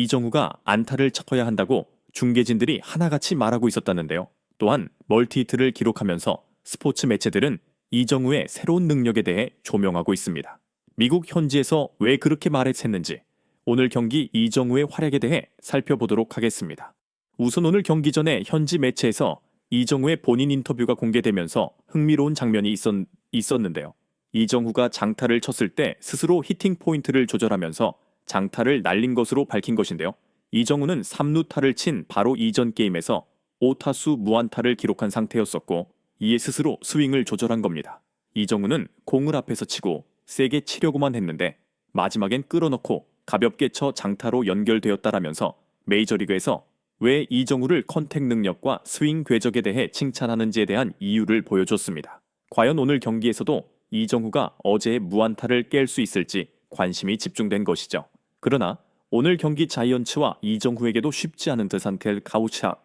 이정후가 안타를 쳐야 한다고 중계진들이 하나같이 말하고 있었다는데요. 또한 멀티히트를 기록하면서 스포츠 매체들은 이정후의 새로운 능력에 대해 조명하고 있습니다. 미국 현지에서 왜 그렇게 말했었는지 오늘 경기 이정후의 활약에 대해 살펴보도록 하겠습니다. 우선 오늘 경기 전에 현지 매체에서 이정후의 본인 인터뷰가 공개되면서 흥미로운 장면이 있었는데요. 이정후가 장타를 쳤을 때 스스로 히팅 포인트를 조절하면서 장타를 날린 것으로 밝힌 것인데요. 이정후는 3루타를 친 바로 이전 게임에서 5타수 무안타를 기록한 상태였었고 이에 스스로 스윙을 조절한 겁니다. 이정후는 공을 앞에서 치고 세게 치려고만 했는데 마지막엔 끌어넣고 가볍게 쳐 장타로 연결되었다라면서 메이저리그에서 왜 이정후를 컨택 능력과 스윙 궤적에 대해 칭찬하는지에 대한 이유를 보여줬습니다. 과연 오늘 경기에서도 이정후가 어제의 무안타를 깰 수 있을지 관심이 집중된 것이죠. 그러나 오늘 경기 자이언츠와 이정후에게도 쉽지 않은 듯한 될 가우차.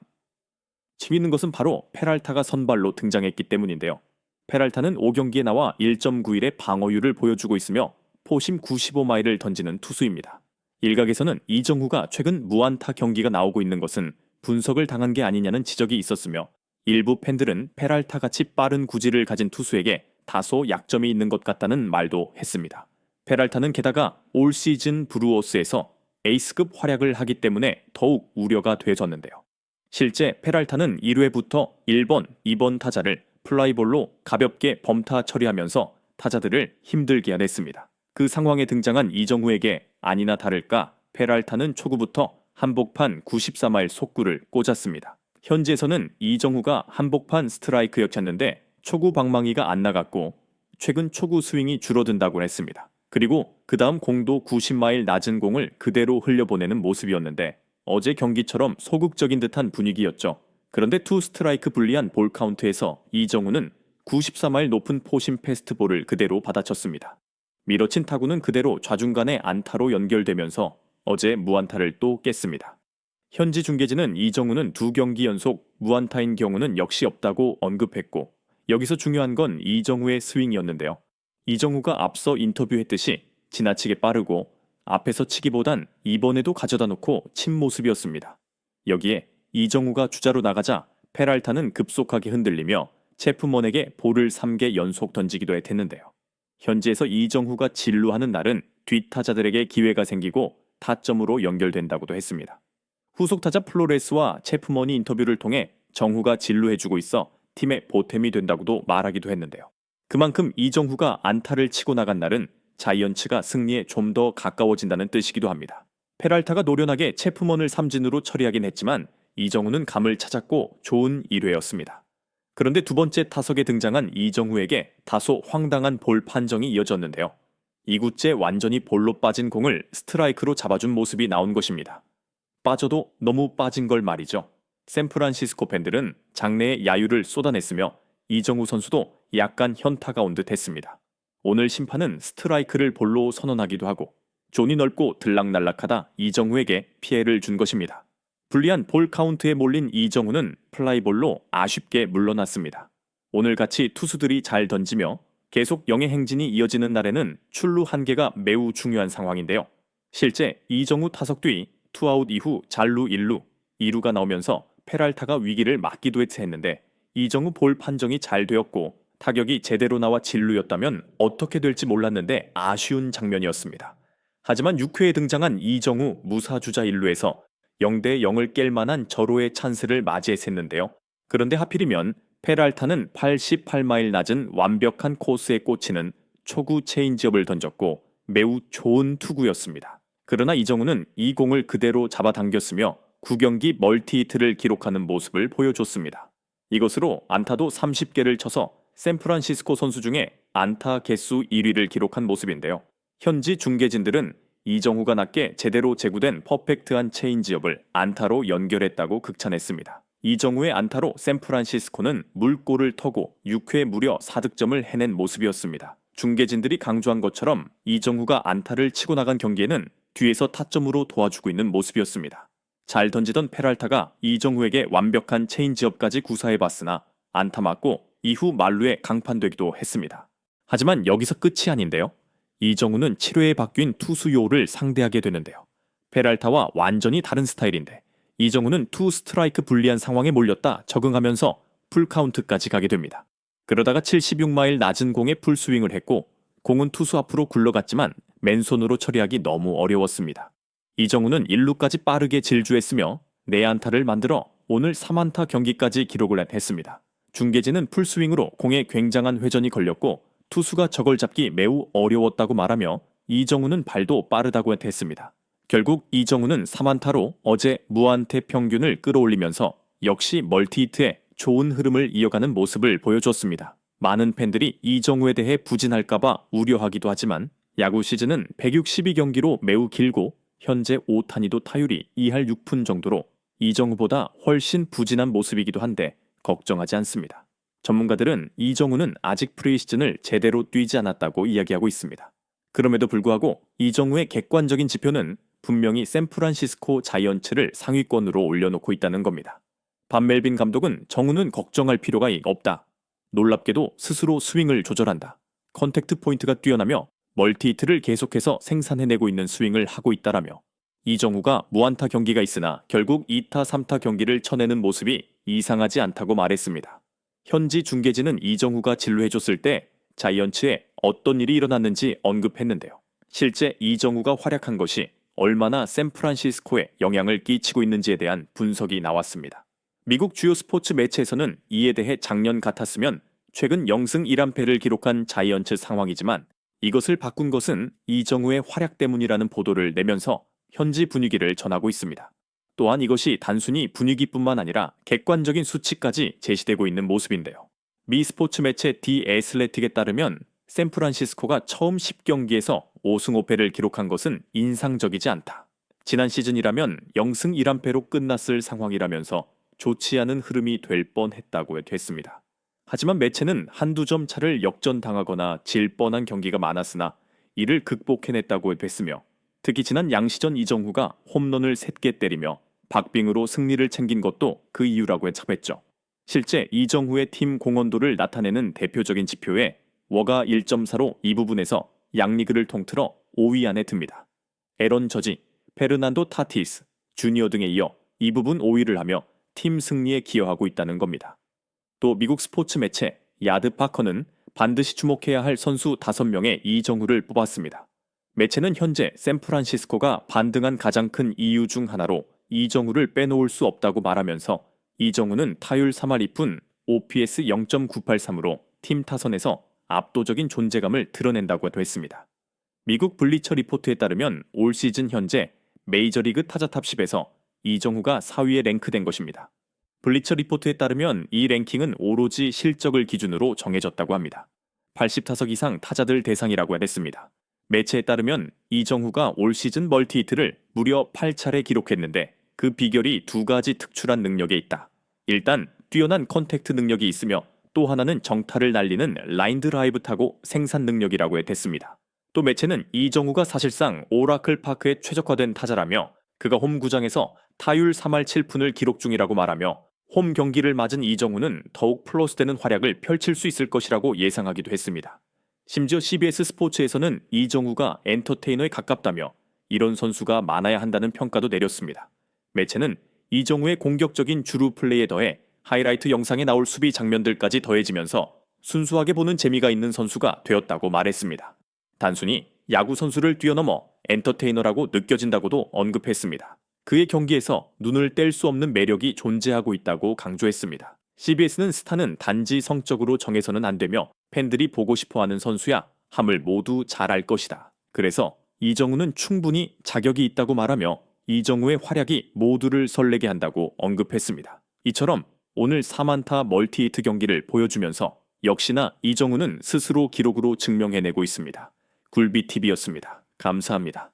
재밌는 것은 바로 페랄타가 선발로 등장했기 때문인데요. 페랄타는 5경기에 나와 1.91의 방어율을 보여주고 있으며 포심 95마일을 던지는 투수입니다. 일각에서는 이정후가 최근 무안타 경기가 나오고 있는 것은 분석을 당한 게 아니냐는 지적이 있었으며 일부 팬들은 페랄타같이 빠른 구질을 가진 투수에게 다소 약점이 있는 것 같다는 말도 했습니다. 페랄타는 게다가 올 시즌 브루어스에서 에이스급 활약을 하기 때문에 더욱 우려가 되어졌는데요. 실제 페랄타는 1회부터 1번, 2번 타자를 플라이볼로 가볍게 범타 처리하면서 타자들을 힘들게 하냈습니다. 그 상황에 등장한 이정후에게 아니나 다를까 페랄타는 초구부터 한복판 94마일 속구를 꽂았습니다. 현지에서는 이정후가 한복판 스트라이크였는데 초구 방망이가 안 나갔고 최근 초구 스윙이 줄어든다고 했습니다. 그리고 그 다음 공도 90마일 낮은 공을 그대로 흘려보내는 모습이었는데 어제 경기처럼 소극적인 듯한 분위기였죠. 그런데 투 스트라이크 불리한 볼 카운트에서 이정후는 94마일 높은 포심 패스트볼을 그대로 받아쳤습니다. 밀어친 타구는 그대로 좌중간에 안타로 연결되면서 어제 무안타를 또 깼습니다. 현지 중계진은 이정후는 2경기 연속 무안타인 경우는 역시 없다고 언급했고 여기서 중요한 건 이정후의 스윙이었는데요. 이정후가 앞서 인터뷰했듯이 지나치게 빠르고 앞에서 치기보단 이번에도 가져다 놓고 친 모습이었습니다. 여기에 이정후가 주자로 나가자 페랄타는 급속하게 흔들리며 체프먼에게 볼을 3개 연속 던지기도 했는데요. 현지에서 이정후가 진루하는 날은 뒷타자들에게 기회가 생기고 타점으로 연결된다고도 했습니다. 후속타자 플로레스와 체프먼이 인터뷰를 통해 정후가 진루해주고 있어 팀의 보탬이 된다고도 말하기도 했는데요. 그만큼 이정후가 안타를 치고 나간 날은 자이언츠가 승리에 좀 더 가까워진다는 뜻이기도 합니다. 페랄타가 노련하게 체프먼을 삼진으로 처리하긴 했지만 이정후는 감을 찾았고 좋은 1회였습니다. 그런데 두 번째 타석에 등장한 이정후에게 다소 황당한 볼 판정이 이어졌는데요. 2구째 완전히 볼로 빠진 공을 스트라이크로 잡아준 모습이 나온 것입니다. 빠져도 너무 빠진 걸 말이죠. 샌프란시스코 팬들은 장내에 야유를 쏟아냈으며 이정후 선수도 약간 현타가 온 듯 했습니다. 오늘 심판은 스트라이크를 볼로 선언하기도 하고 존이 넓고 들락날락하다 이정후에게 피해를 준 것입니다. 불리한 볼 카운트에 몰린 이정후는 플라이볼로 아쉽게 물러났습니다. 오늘같이 투수들이 잘 던지며 계속 영의 행진이 이어지는 날에는 출루 1개가 매우 중요한 상황인데요. 실제 이정후 타석 뒤 투아웃 이후 잘루 1루, 2루가 나오면서 페랄타가 위기를 맞기도 했는데 이정후 볼 판정이 잘 되었고 타격이 제대로 나와 진루였다면 어떻게 될지 몰랐는데 아쉬운 장면이었습니다. 하지만 6회에 등장한 이정후 무사주자 1루에서 0대 0을 깰 만한 절호의 찬스를 맞이했는데요. 그런데 하필이면 페랄타는 88마일 낮은 완벽한 코스에 꽂히는 초구 체인지업을 던졌고 매우 좋은 투구였습니다. 그러나 이정후는 이 공을 그대로 잡아당겼으며 9경기 멀티히트를 기록하는 모습을 보여줬습니다. 이것으로 안타도 30개를 쳐서 샌프란시스코 선수 중에 안타 개수 1위를 기록한 모습인데요. 현지 중계진들은 이정후가 낮게 제대로 제구된 퍼펙트한 체인지업을 안타로 연결했다고 극찬했습니다. 이정후의 안타로 샌프란시스코는 물꼬를 터고 6회 무려 4득점을 해낸 모습이었습니다. 중계진들이 강조한 것처럼 이정후가 안타를 치고 나간 경기에는 뒤에서 타점으로 도와주고 있는 모습이었습니다. 잘 던지던 페랄타가 이정후에게 완벽한 체인지업까지 구사해봤으나 안타 맞고 이후 만루에 강판되기도 했습니다. 하지만 여기서 끝이 아닌데요. 이정후는 7회에 바뀐 투수 요를 상대하게 되는데요. 페랄타와 완전히 다른 스타일인데 이정우는 투 스트라이크 불리한 상황에 몰렸다 적응하면서 풀카운트까지 가게 됩니다. 그러다가 76마일 낮은 공에 풀스윙을 했고 공은 투수 앞으로 굴러갔지만 맨손으로 처리하기 너무 어려웠습니다. 이정우는 1루까지 빠르게 질주했으며 내안타를 만들어 오늘 3안타 경기까지 기록을 했습니다. 중계진은 풀스윙으로 공에 굉장한 회전이 걸렸고 투수가 저걸 잡기 매우 어려웠다고 말하며 이정우는 발도 빠르다고 했습니다. 결국 이정우는 3안타로 어제 무안타 평균을 끌어올리면서 역시 멀티히트에 좋은 흐름을 이어가는 모습을 보여줬습니다. 많은 팬들이 이정우에 대해 부진할까봐 우려하기도 하지만 야구 시즌은 162경기로 매우 길고 현재 오타니도 타율이 2할 6푼 정도로 이정우보다 훨씬 부진한 모습이기도 한데 걱정하지 않습니다. 전문가들은 이정우는 아직 프리시즌을 제대로 뛰지 않았다고 이야기하고 있습니다. 그럼에도 불구하고 이정우의 객관적인 지표는 분명히 샌프란시스코 자이언츠를 상위권으로 올려놓고 있다는 겁니다. 반멜빈 감독은 정우는 걱정할 필요가 없다. 놀랍게도 스스로 스윙을 조절한다. 컨택트 포인트가 뛰어나며 멀티히트를 계속해서 생산해내고 있는 스윙을 하고 있다라며 이정우가 무안타 경기가 있으나 결국 2타 3타 경기를 쳐내는 모습이 이상하지 않다고 말했습니다. 현지 중계진은 이정우가 진루해줬을 때 자이언츠에 어떤 일이 일어났는지 언급했는데요. 실제 이정우가 활약한 것이 얼마나 샌프란시스코에 영향을 끼치고 있는지에 대한 분석이 나왔습니다. 미국 주요 스포츠 매체에서는 이에 대해 작년 같았으면 최근 0승 1안패를 기록한 자이언츠 상황이지만 이것을 바꾼 것은 이정우의 활약 때문이라는 보도를 내면서 현지 분위기를 전하고 있습니다. 또한 이것이 단순히 분위기뿐만 아니라 객관적인 수치까지 제시되고 있는 모습인데요. 미 스포츠 매체 디 애슬레틱에 따르면 샌프란시스코가 처음 10경기에서 5승 5패를 기록한 것은 인상적이지 않다. 지난 시즌이라면 0승 1안패로 끝났을 상황이라면서 좋지 않은 흐름이 될 뻔했다고 했습니다. 하지만 매체는 한두 점 차를 역전당하거나 질 뻔한 경기가 많았으나 이를 극복해냈다고 했으며 특히 지난 양시전 이정후가 홈런을 3개 때리며 박빙으로 승리를 챙긴 것도 그 이유라고 했죠. 실제 이정후의 팀 공헌도를 나타내는 대표적인 지표에 워가 1.4로 이 부분에서 양리그를 통틀어 5위 안에 듭니다. 에런 저지, 페르난도 타티스, 주니어 등에 이어 이 부분 5위를 하며 팀 승리에 기여하고 있다는 겁니다. 또 미국 스포츠 매체 야드 파커는 반드시 주목해야 할 선수 5명의 이정후를 뽑았습니다. 매체는 현재 샌프란시스코가 반등한 가장 큰 이유 중 하나로 이정후를 빼놓을 수 없다고 말하면서 이정후는 타율 3할 2푼, OPS 0.983으로 팀 타선에서 압도적인 존재감을 드러낸다고 했습니다. 미국 블리처 리포트에 따르면 올 시즌 현재 메이저리그 타자 탑 10에서 이정후가 4위에 랭크된 것입니다. 블리처 리포트에 따르면 이 랭킹은 오로지 실적을 기준으로 정해졌다고 합니다. 80타석 이상 타자들 대상이라고 했습니다. 매체에 따르면 이정후가 올 시즌 멀티히트를 무려 8차례 기록했는데 그 비결이 2가지 특출한 능력에 있다. 일단 뛰어난 컨택트 능력이 있으며 또 하나는 정타를 날리는 라인 드라이브 타고 생산 능력이라고 했습니다. 또 매체는 이정후가 사실상 오라클 파크에 최적화된 타자라며 그가 홈 구장에서 타율 3할 7푼을 기록 중이라고 말하며 홈 경기를 맞은 이정후는 더욱 플러스되는 활약을 펼칠 수 있을 것이라고 예상하기도 했습니다. 심지어 CBS 스포츠에서는 이정후가 엔터테이너에 가깝다며 이런 선수가 많아야 한다는 평가도 내렸습니다. 매체는 이정후의 공격적인 주루 플레이에 더해 하이라이트 영상에 나올 수비 장면들까지 더해지면서 순수하게 보는 재미가 있는 선수가 되었다고 말했습니다. 단순히 야구 선수를 뛰어넘어 엔터테이너라고 느껴진다고도 언급했습니다. 그의 경기에서 눈을 뗄 수 없는 매력이 존재하고 있다고 강조했습니다. CBS는 스타는 단지 성적으로 정해서는 안 되며 팬들이 보고 싶어하는 선수야 함을 모두 잘 알 것이다. 그래서 이정후는 충분히 자격이 있다고 말하며 이정후의 활약이 모두를 설레게 한다고 언급했습니다. 이처럼 오늘 3안타 멀티히트 경기를 보여주면서 역시나 이정후는 스스로 기록으로 증명해내고 있습니다. 굴비TV였습니다. 감사합니다.